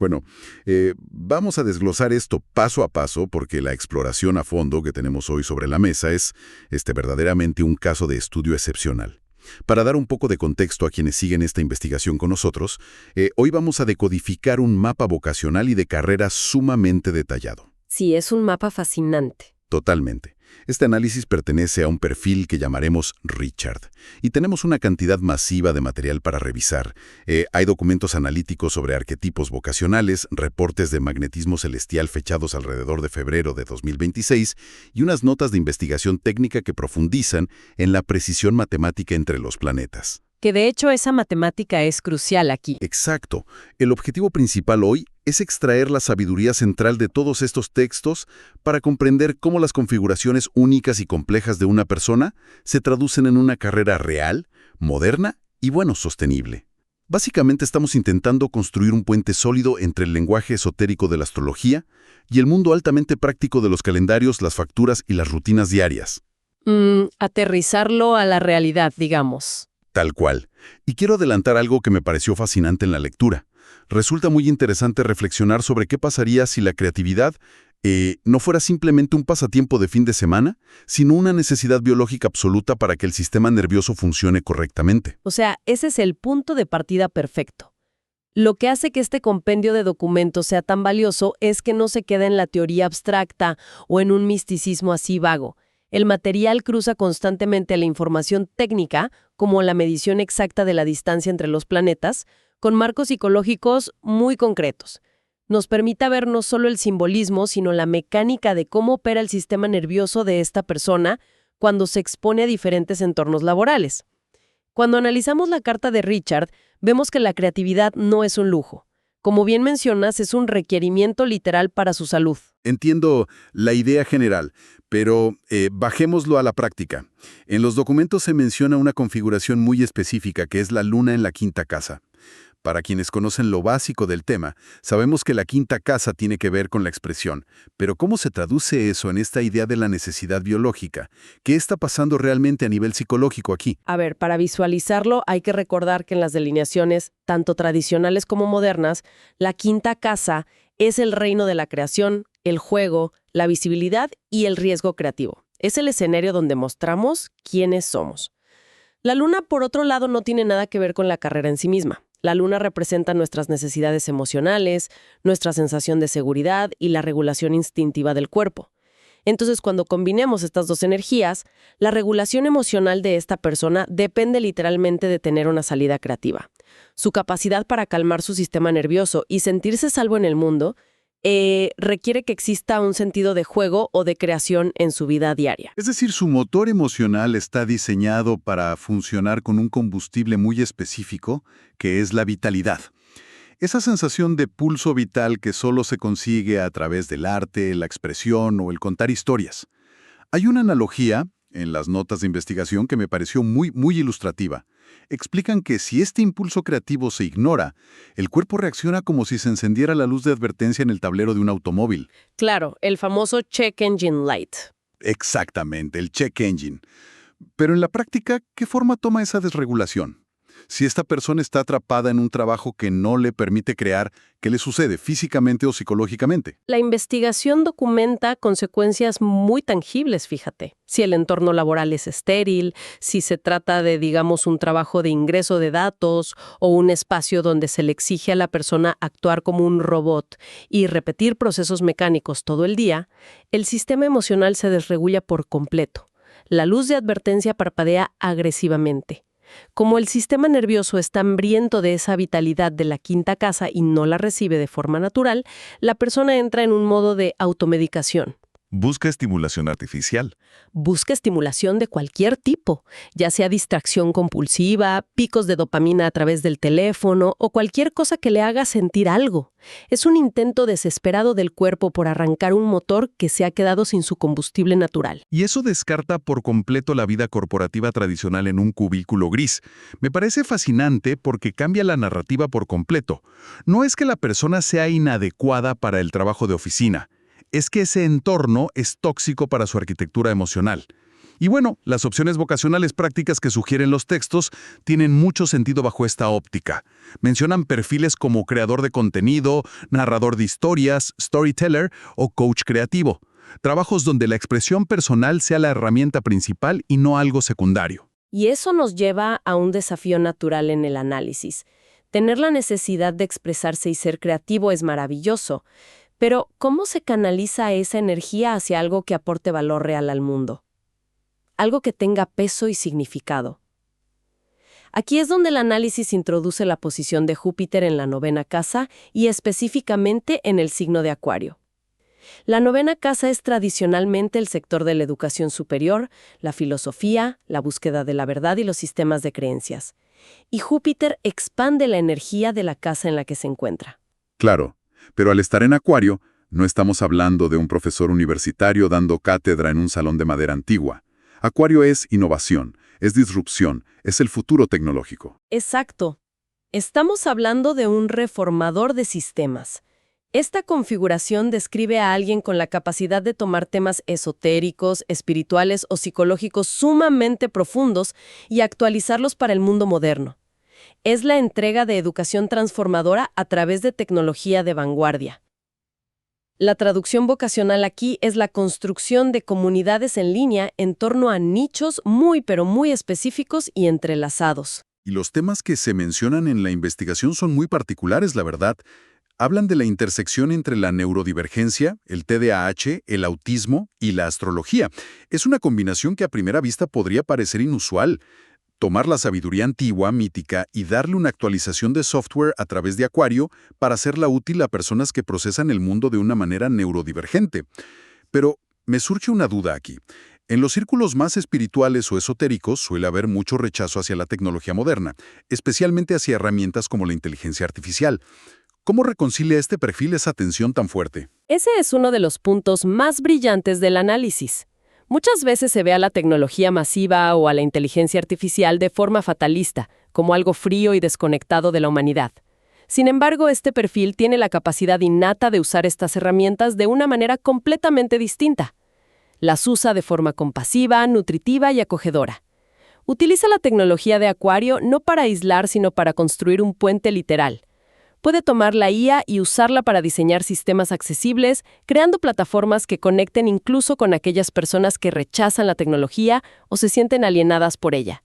Bueno, vamos a desglosar esto paso a paso porque la exploración a fondo que tenemos hoy sobre la mesa es verdaderamente un caso de estudio excepcional. Para dar un poco de contexto a quienes siguen esta investigación con nosotros, hoy vamos a decodificar un mapa vocacional y de carrera sumamente detallado. Sí, es un mapa fascinante. Totalmente. Este análisis pertenece a un perfil que llamaremos Richard, y tenemos una cantidad masiva de material para revisar. Hay documentos analíticos sobre arquetipos vocacionales, reportes de magnetismo celestial fechados alrededor de febrero de 2026 y unas notas de investigación técnica que profundizan en la precisión matemática entre los planetas. Que de hecho esa matemática es crucial aquí. Exacto. El objetivo principal hoy es extraer la sabiduría central de todos estos textos para comprender cómo las configuraciones únicas y complejas de una persona se traducen en una carrera real, moderna y, sostenible. Básicamente estamos intentando construir un puente sólido entre el lenguaje esotérico de la astrología y el mundo altamente práctico de los calendarios, las facturas y las rutinas diarias. Aterrizarlo a la realidad, digamos. Tal cual. Y quiero adelantar algo que me pareció fascinante en la lectura. Resulta muy interesante reflexionar sobre qué pasaría si la creatividad no fuera simplemente un pasatiempo de fin de semana, sino una necesidad biológica absoluta para que el sistema nervioso funcione correctamente. O sea, ese es el punto de partida perfecto. Lo que hace que este compendio de documentos sea tan valioso es que no se queda en la teoría abstracta o en un misticismo así vago. El material cruza constantemente la información técnica, como la medición exacta de la distancia entre los planetas, con marcos psicológicos muy concretos. Nos permite ver no solo el simbolismo, sino la mecánica de cómo opera el sistema nervioso de esta persona cuando se expone a diferentes entornos laborales. Cuando analizamos la carta de Richard, vemos que la creatividad no es un lujo. Como bien mencionas, es un requerimiento literal para su salud. Entiendo la idea general, pero bajémoslo a la práctica. En los documentos se menciona una configuración muy específica que es la luna en la quinta casa. Para quienes conocen lo básico del tema, sabemos que la quinta casa tiene que ver con la expresión, pero ¿cómo se traduce eso en esta idea de la necesidad biológica? ¿Qué está pasando realmente a nivel psicológico aquí? A ver, para visualizarlo hay que recordar que en las delineaciones, tanto tradicionales como modernas, la quinta casa es el reino de la creación, el juego, la visibilidad y el riesgo creativo. Es el escenario donde mostramos quiénes somos. La luna, por otro lado, no tiene nada que ver con la carrera en sí misma. La luna representa nuestras necesidades emocionales, nuestra sensación de seguridad y la regulación instintiva del cuerpo. Entonces, cuando combinemos estas dos energías, la regulación emocional de esta persona depende literalmente de tener una salida creativa. Su capacidad para calmar su sistema nervioso y sentirse salvo en el mundo requiere que exista un sentido de juego o de creación en su vida diaria. Es decir, su motor emocional está diseñado para funcionar con un combustible muy específico, que es la vitalidad. Esa sensación de pulso vital que solo se consigue a través del arte, la expresión o el contar historias. Hay una analogía en las notas de investigación que me pareció muy ilustrativa. Explican que si este impulso creativo se ignora, el cuerpo reacciona como si se encendiera la luz de advertencia en el tablero de un automóvil. Claro, el famoso check engine light. Exactamente, el check engine. Pero en la práctica, ¿qué forma toma esa desregulación? Si esta persona está atrapada en un trabajo que no le permite crear, ¿qué le sucede físicamente o psicológicamente? La investigación documenta consecuencias muy tangibles, fíjate. Si el entorno laboral es estéril, si se trata de, digamos, un trabajo de ingreso de datos o un espacio donde se le exige a la persona actuar como un robot y repetir procesos mecánicos todo el día, el sistema emocional se desregula por completo. La luz de advertencia parpadea agresivamente. Como el sistema nervioso está hambriento de esa vitalidad de la quinta casa y no la recibe de forma natural, la persona entra en un modo de automedicación. Busca estimulación artificial. Busca estimulación de cualquier tipo, ya sea distracción compulsiva, picos de dopamina a través del teléfono o cualquier cosa que le haga sentir algo. Es un intento desesperado del cuerpo por arrancar un motor que se ha quedado sin su combustible natural. Y eso descarta por completo la vida corporativa tradicional en un cubículo gris. Me parece fascinante porque cambia la narrativa por completo. No es que la persona sea inadecuada para el trabajo de oficina. Es que ese entorno es tóxico para su arquitectura emocional. Y bueno, las opciones vocacionales prácticas que sugieren los textos tienen mucho sentido bajo esta óptica. Mencionan perfiles como creador de contenido, narrador de historias, storyteller o coach creativo. Trabajos donde la expresión personal sea la herramienta principal y no algo secundario. Y eso nos lleva a un desafío natural en el análisis. Tener la necesidad de expresarse y ser creativo es maravilloso, pero ¿cómo se canaliza esa energía hacia algo que aporte valor real al mundo? Algo que tenga peso y significado. Aquí es donde el análisis introduce la posición de Júpiter en la 9ª casa y específicamente en el signo de Acuario. La 9ª casa es tradicionalmente el sector de la educación superior, la filosofía, la búsqueda de la verdad y los sistemas de creencias. Y Júpiter expande la energía de la casa en la que se encuentra. Claro, pero al estar en Acuario, no estamos hablando de un profesor universitario dando cátedra en un salón de madera antigua. Acuario es innovación, es disrupción, es el futuro tecnológico. Exacto. Estamos hablando de un reformador de sistemas. Esta configuración describe a alguien con la capacidad de tomar temas esotéricos, espirituales o psicológicos sumamente profundos y actualizarlos para el mundo moderno. Es la entrega de educación transformadora a través de tecnología de vanguardia. La traducción vocacional aquí es la construcción de comunidades en línea en torno a nichos muy específicos y entrelazados. Y los temas que se mencionan en la investigación son muy particulares, la verdad. Hablan de la intersección entre la neurodivergencia, el TDAH, el autismo y la astrología. Es una combinación que a primera vista podría parecer inusual. Tomar la sabiduría antigua, mítica, y darle una actualización de software a través de Acuario para hacerla útil a personas que procesan el mundo de una manera neurodivergente. Pero me surge una duda aquí. En los círculos más espirituales o esotéricos suele haber mucho rechazo hacia la tecnología moderna, especialmente hacia herramientas como la inteligencia artificial. ¿Cómo reconcilia este perfil esa tensión tan fuerte? Ese es uno de los puntos más brillantes del análisis. Muchas veces se ve a la tecnología masiva o a la inteligencia artificial de forma fatalista, como algo frío y desconectado de la humanidad. Sin embargo, este perfil tiene la capacidad innata de usar estas herramientas de una manera completamente distinta. Las usa de forma compasiva, nutritiva y acogedora. Utiliza la tecnología de Acuario no para aislar, sino para construir un puente literal. Puede tomar la IA y usarla para diseñar sistemas accesibles, creando plataformas que conecten incluso con aquellas personas que rechazan la tecnología o se sienten alienadas por ella.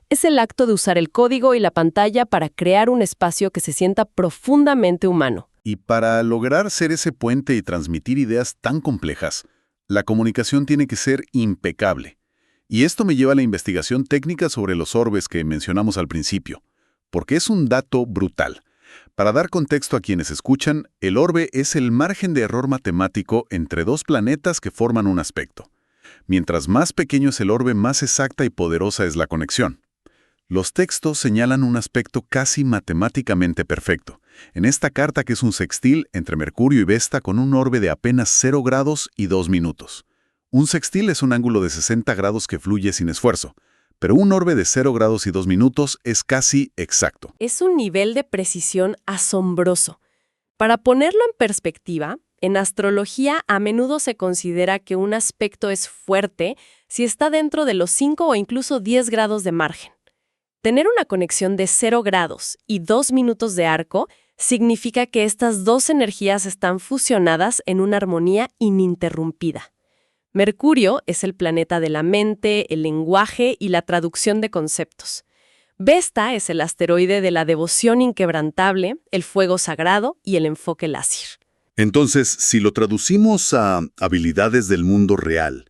Es el acto de usar el código y la pantalla para crear un espacio que se sienta profundamente humano. Y para lograr ser ese puente y transmitir ideas tan complejas, la comunicación tiene que ser impecable. Y esto me lleva a la investigación técnica sobre los orbes que mencionamos al principio, porque es un dato brutal. Para dar contexto a quienes escuchan, el orbe es el margen de error matemático entre dos planetas que forman un aspecto. Mientras más pequeño es el orbe, más exacta y poderosa es la conexión. Los textos señalan un aspecto casi matemáticamente perfecto. En esta carta, que es un sextil entre Mercurio y Vesta con un orbe de apenas 0 grados y 2 minutos. Un sextil es un ángulo de 60 grados que fluye sin esfuerzo. Pero un orbe de 0 grados y 2 minutos es casi exacto. Es un nivel de precisión asombroso. Para ponerlo en perspectiva, en astrología a menudo se considera que un aspecto es fuerte si está dentro de los 5 o incluso 10 grados de margen. Tener una conexión de 0 grados y 2 minutos de arco significa que estas dos energías están fusionadas en una armonía ininterrumpida. Mercurio es el planeta de la mente, el lenguaje y la traducción de conceptos. Vesta es el asteroide de la devoción inquebrantable, el fuego sagrado y el enfoque láser. Entonces, si lo traducimos a habilidades del mundo real,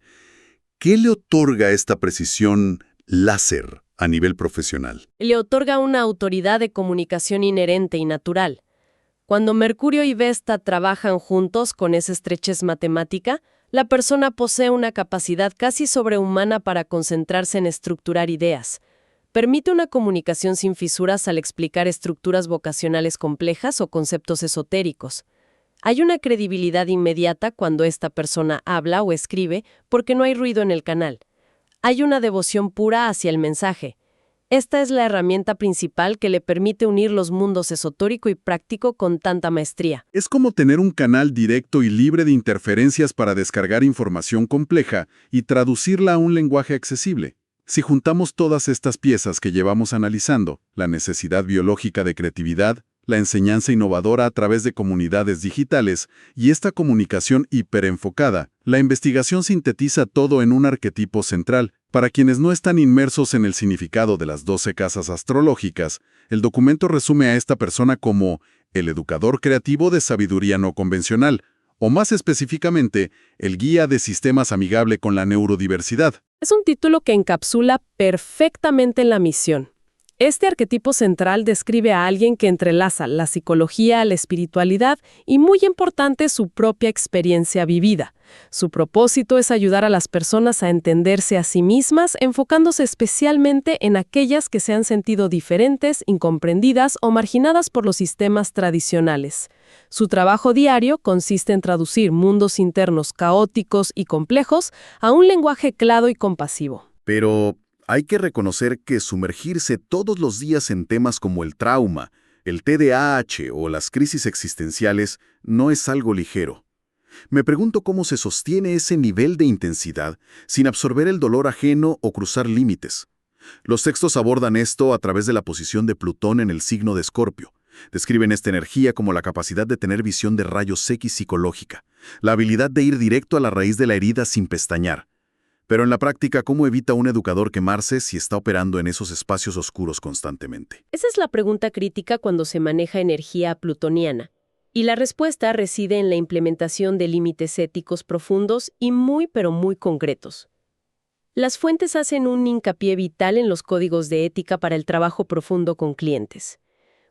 ¿qué le otorga esta precisión láser a nivel profesional? Le otorga una autoridad de comunicación inherente y natural. Cuando Mercurio y Vesta trabajan juntos con esa estrechez matemática, la persona posee una capacidad casi sobrehumana para concentrarse en estructurar ideas. Permite una comunicación sin fisuras al explicar estructuras vocacionales complejas o conceptos esotéricos. Hay una credibilidad inmediata cuando esta persona habla o escribe porque no hay ruido en el canal. Hay una devoción pura hacia el mensaje. Esta es la herramienta principal que le permite unir los mundos esotérico y práctico con tanta maestría. Es como tener un canal directo y libre de interferencias para descargar información compleja y traducirla a un lenguaje accesible. Si juntamos todas estas piezas que llevamos analizando, la necesidad biológica de creatividad, la enseñanza innovadora a través de comunidades digitales y esta comunicación hiperenfocada, la investigación sintetiza todo en un arquetipo central. Para quienes no están inmersos en el significado de las 12 casas astrológicas, el documento resume a esta persona como el educador creativo de sabiduría no convencional, o más específicamente, el guía de sistemas amigable con la neurodiversidad. Es un título que encapsula perfectamente la misión. Este arquetipo central describe a alguien que entrelaza la psicología, la espiritualidad y, muy importante, su propia experiencia vivida. Su propósito es ayudar a las personas a entenderse a sí mismas, enfocándose especialmente en aquellas que se han sentido diferentes, incomprendidas o marginadas por los sistemas tradicionales. Su trabajo diario consiste en traducir mundos internos caóticos y complejos a un lenguaje claro y compasivo. Pero hay que reconocer que sumergirse todos los días en temas como el trauma, el TDAH o las crisis existenciales no es algo ligero. Me pregunto cómo se sostiene ese nivel de intensidad sin absorber el dolor ajeno o cruzar límites. Los textos abordan esto a través de la posición de Plutón en el signo de Escorpio. Describen esta energía como la capacidad de tener visión de rayos X psicológica, la habilidad de ir directo a la raíz de la herida sin pestañear. Pero en la práctica, ¿cómo evita un educador quemarse si está operando en esos espacios oscuros constantemente? Esa es la pregunta crítica cuando se maneja energía plutoniana. Y la respuesta reside en la implementación de límites éticos profundos y muy concretos. Las fuentes hacen un hincapié vital en los códigos de ética para el trabajo profundo con clientes.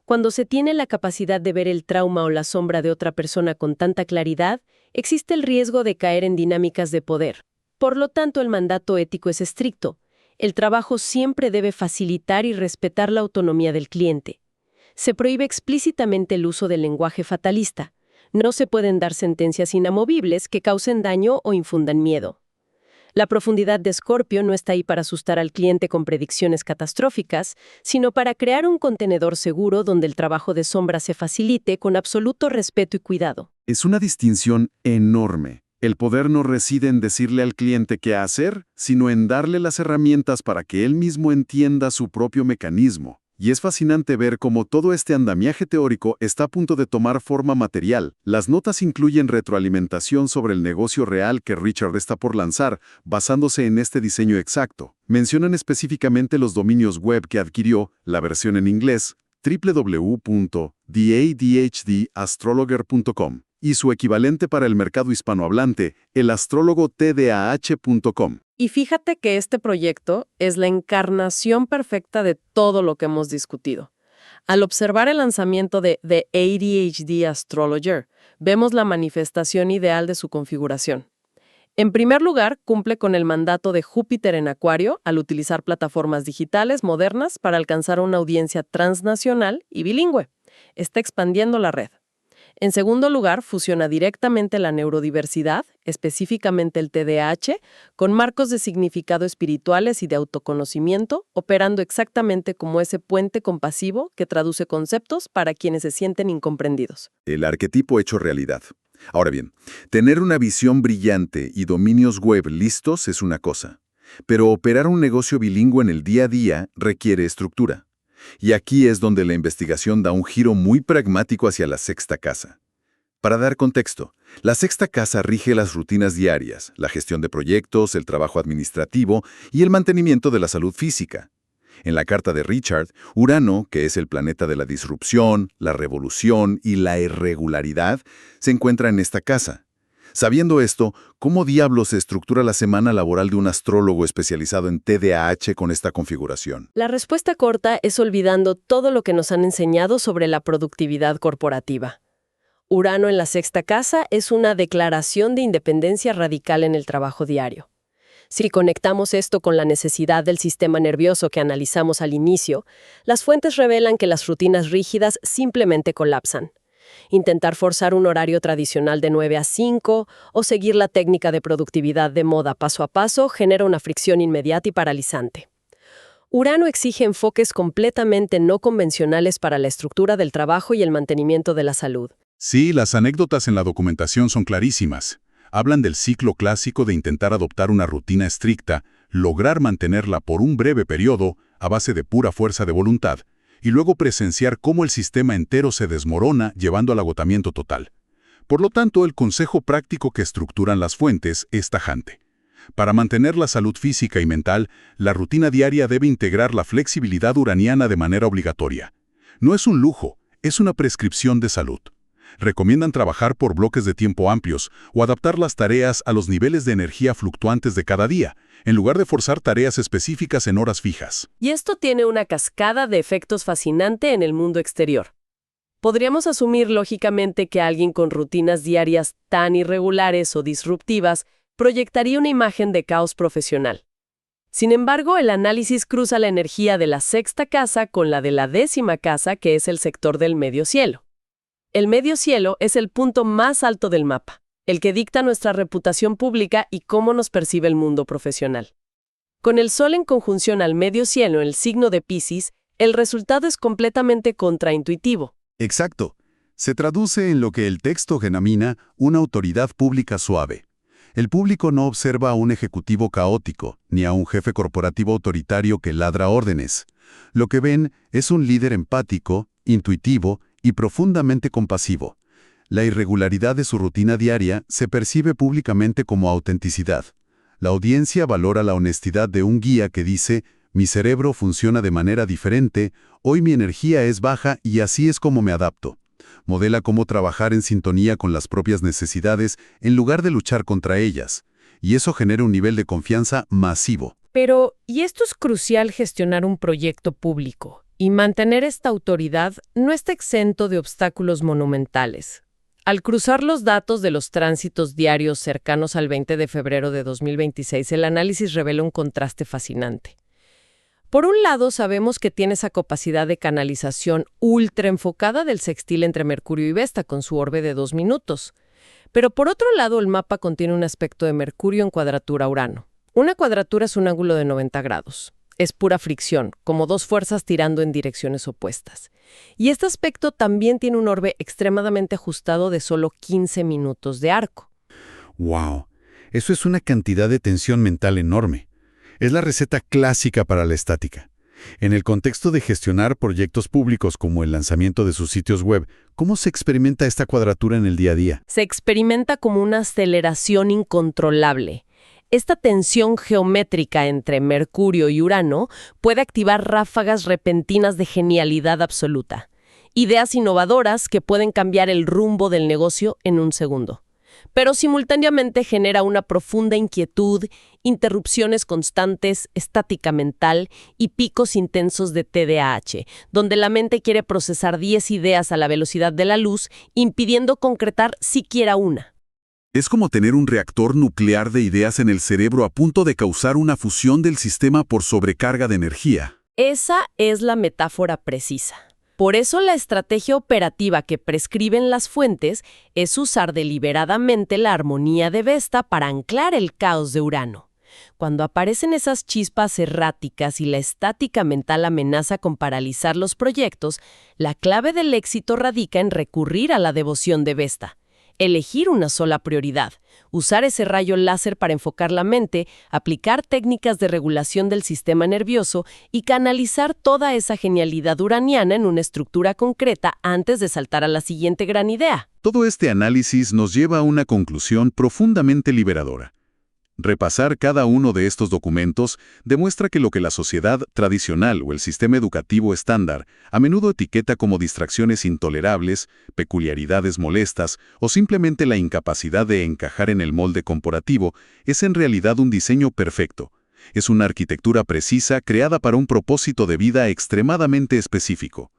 Cuando se tiene la capacidad de ver el trauma o la sombra de otra persona con tanta claridad, existe el riesgo de caer en dinámicas de poder. Por lo tanto, el mandato ético es estricto. El trabajo siempre debe facilitar y respetar la autonomía del cliente. Se prohíbe explícitamente el uso del lenguaje fatalista. No se pueden dar sentencias inamovibles que causen daño o infundan miedo. La profundidad de Escorpio no está ahí para asustar al cliente con predicciones catastróficas, sino para crear un contenedor seguro donde el trabajo de sombra se facilite con absoluto respeto y cuidado. Es una distinción enorme. El poder no reside en decirle al cliente qué hacer, sino en darle las herramientas para que él mismo entienda su propio mecanismo. Y es fascinante ver cómo todo este andamiaje teórico está a punto de tomar forma material. Las notas incluyen retroalimentación sobre el negocio real que Richard está por lanzar, basándose en este diseño exacto. Mencionan específicamente los dominios web que adquirió, la versión en inglés, www.theadhdastrologer.com. y su equivalente para el mercado hispanohablante, el astrólogo tdah.com. Y fíjate que este proyecto es la encarnación perfecta de todo lo que hemos discutido. Al observar el lanzamiento de The ADHD Astrologer, vemos la manifestación ideal de su configuración. En primer lugar, cumple con el mandato de Júpiter en Acuario al utilizar plataformas digitales modernas para alcanzar una audiencia transnacional y bilingüe. Está expandiendo la red. En segundo lugar, fusiona directamente la neurodiversidad, específicamente el TDAH, con marcos de significado espirituales y de autoconocimiento, operando exactamente como ese puente compasivo que traduce conceptos para quienes se sienten incomprendidos. El arquetipo hecho realidad. Ahora bien, tener una visión brillante y dominios web listos es una cosa, pero operar un negocio bilingüe en el día a día requiere estructura. Y aquí es donde la investigación da un giro muy pragmático hacia la sexta casa. Para dar contexto, la sexta casa rige las rutinas diarias, la gestión de proyectos, el trabajo administrativo y el mantenimiento de la salud física. En la carta de Richard, Urano, que es el planeta de la disrupción, la revolución y la irregularidad, se encuentra en esta casa. Sabiendo esto, ¿cómo diablos se estructura la semana laboral de un astrólogo especializado en TDAH con esta configuración? La respuesta corta es olvidando todo lo que nos han enseñado sobre la productividad corporativa. Urano en la sexta casa es una declaración de independencia radical en el trabajo diario. Si conectamos esto con la necesidad del sistema nervioso que analizamos al inicio, las fuentes revelan que las rutinas rígidas simplemente colapsan. Intentar forzar un horario tradicional de 9 a 5 o seguir la técnica de productividad de moda paso a paso genera una fricción inmediata y paralizante. Urano exige enfoques completamente no convencionales para la estructura del trabajo y el mantenimiento de la salud. Sí, las anécdotas en la documentación son clarísimas. Hablan del ciclo clásico de intentar adoptar una rutina estricta, lograr mantenerla por un breve periodo a base de pura fuerza de voluntad, y luego presenciar cómo el sistema entero se desmorona llevando al agotamiento total. Por lo tanto, el consejo práctico que estructuran las fuentes es tajante. Para mantener la salud física y mental, la rutina diaria debe integrar la flexibilidad uraniana de manera obligatoria. No es un lujo, es una prescripción de salud. Recomiendan trabajar por bloques de tiempo amplios o adaptar las tareas a los niveles de energía fluctuantes de cada día, en lugar de forzar tareas específicas en horas fijas. Y esto tiene una cascada de efectos fascinante en el mundo exterior. Podríamos asumir lógicamente que alguien con rutinas diarias tan irregulares o disruptivas proyectaría una imagen de caos profesional. Sin embargo, el análisis cruza la energía de la sexta casa con la de la 10ª casa, que es el sector del medio cielo. El medio cielo es el punto más alto del mapa, el que dicta nuestra reputación pública y cómo nos percibe el mundo profesional. Con el Sol en conjunción al medio cielo en el signo de Piscis, el resultado es completamente contraintuitivo. Exacto. Se traduce en lo que el texto denomina una autoridad pública suave. El público no observa a un ejecutivo caótico, ni a un jefe corporativo autoritario que ladra órdenes. Lo que ven es un líder empático, intuitivo y profundamente compasivo. La irregularidad de su rutina diaria se percibe públicamente como autenticidad. La audiencia valora la honestidad de un guía que dice: mi cerebro funciona de manera diferente, hoy mi energía es baja y así es como me adapto. Modela cómo trabajar en sintonía con las propias necesidades en lugar de luchar contra ellas. Y eso genera un nivel de confianza masivo. Pero, y esto es crucial, gestionar un proyecto público y mantener esta autoridad no está exento de obstáculos monumentales. Al cruzar los datos de los tránsitos diarios cercanos al 20 de febrero de 2026, el análisis revela un contraste fascinante. Por un lado, sabemos que tiene esa capacidad de canalización ultra enfocada del sextil entre Mercurio y Vesta con su orbe de 2 minutos. Pero por otro lado, el mapa contiene un aspecto de Mercurio en cuadratura a Urano. Una cuadratura es un ángulo de 90 grados. Es pura fricción, como dos fuerzas tirando en direcciones opuestas. Y este aspecto también tiene un orbe extremadamente ajustado de solo 15 minutos de arco. ¡Wow! Eso es una cantidad de tensión mental enorme. Es la receta clásica para la estática. En el contexto de gestionar proyectos públicos como el lanzamiento de sus sitios web, ¿cómo se experimenta esta cuadratura en el día a día? Se experimenta como una aceleración incontrolable. Esta tensión geométrica entre Mercurio y Urano puede activar ráfagas repentinas de genialidad absoluta. Ideas innovadoras que pueden cambiar el rumbo del negocio en un segundo. Pero simultáneamente genera una profunda inquietud, interrupciones constantes, estática mental y picos intensos de TDAH, donde la mente quiere procesar 10 ideas a la velocidad de la luz, impidiendo concretar siquiera una. Es como tener un reactor nuclear de ideas en el cerebro a punto de causar una fusión del sistema por sobrecarga de energía. Esa es la metáfora precisa. Por eso la estrategia operativa que prescriben las fuentes es usar deliberadamente la armonía de Vesta para anclar el caos de Urano. Cuando aparecen esas chispas erráticas y la estática mental amenaza con paralizar los proyectos, la clave del éxito radica en recurrir a la devoción de Vesta. Elegir una sola prioridad, usar ese rayo láser para enfocar la mente, aplicar técnicas de regulación del sistema nervioso y canalizar toda esa genialidad uraniana en una estructura concreta antes de saltar a la siguiente gran idea. Todo este análisis nos lleva a una conclusión profundamente liberadora. Repasar cada uno de estos documentos demuestra que lo que la sociedad tradicional o el sistema educativo estándar a menudo etiqueta como distracciones intolerables, peculiaridades molestas o simplemente la incapacidad de encajar en el molde corporativo es en realidad un diseño perfecto. Es una arquitectura precisa creada para un propósito de vida extremadamente específico.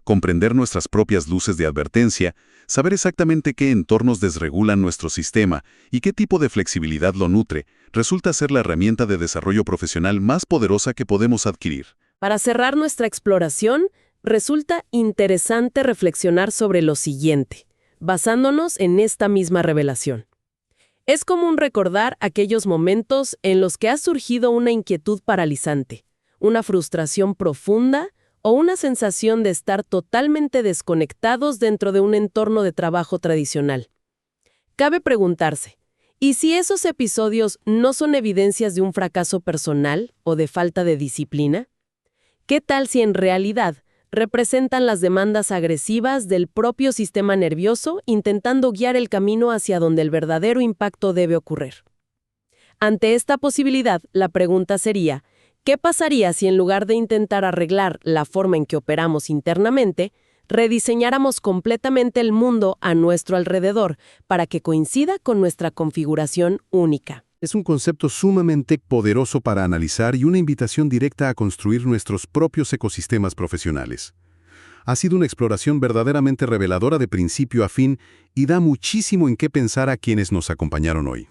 Comprender nuestras propias luces de advertencia, saber exactamente qué entornos desregulan nuestro sistema y qué tipo de flexibilidad lo nutre, resulta ser la herramienta de desarrollo profesional más poderosa que podemos adquirir. Para cerrar nuestra exploración, resulta interesante reflexionar sobre lo siguiente, basándonos en esta misma revelación. Es común recordar aquellos momentos en los que ha surgido una inquietud paralizante, una frustración profunda o una sensación de estar totalmente desconectados dentro de un entorno de trabajo tradicional. Cabe preguntarse, ¿y si esos episodios no son evidencias de un fracaso personal o de falta de disciplina? ¿Qué tal si en realidad representan las demandas agresivas del propio sistema nervioso intentando guiar el camino hacia donde el verdadero impacto debe ocurrir? Ante esta posibilidad, la pregunta sería, ¿qué pasaría si en lugar de intentar arreglar la forma en que operamos internamente, rediseñáramos completamente el mundo a nuestro alrededor para que coincida con nuestra configuración única? Es un concepto sumamente poderoso para analizar y una invitación directa a construir nuestros propios ecosistemas profesionales. Ha sido una exploración verdaderamente reveladora de principio a fin y da muchísimo en qué pensar a quienes nos acompañaron hoy.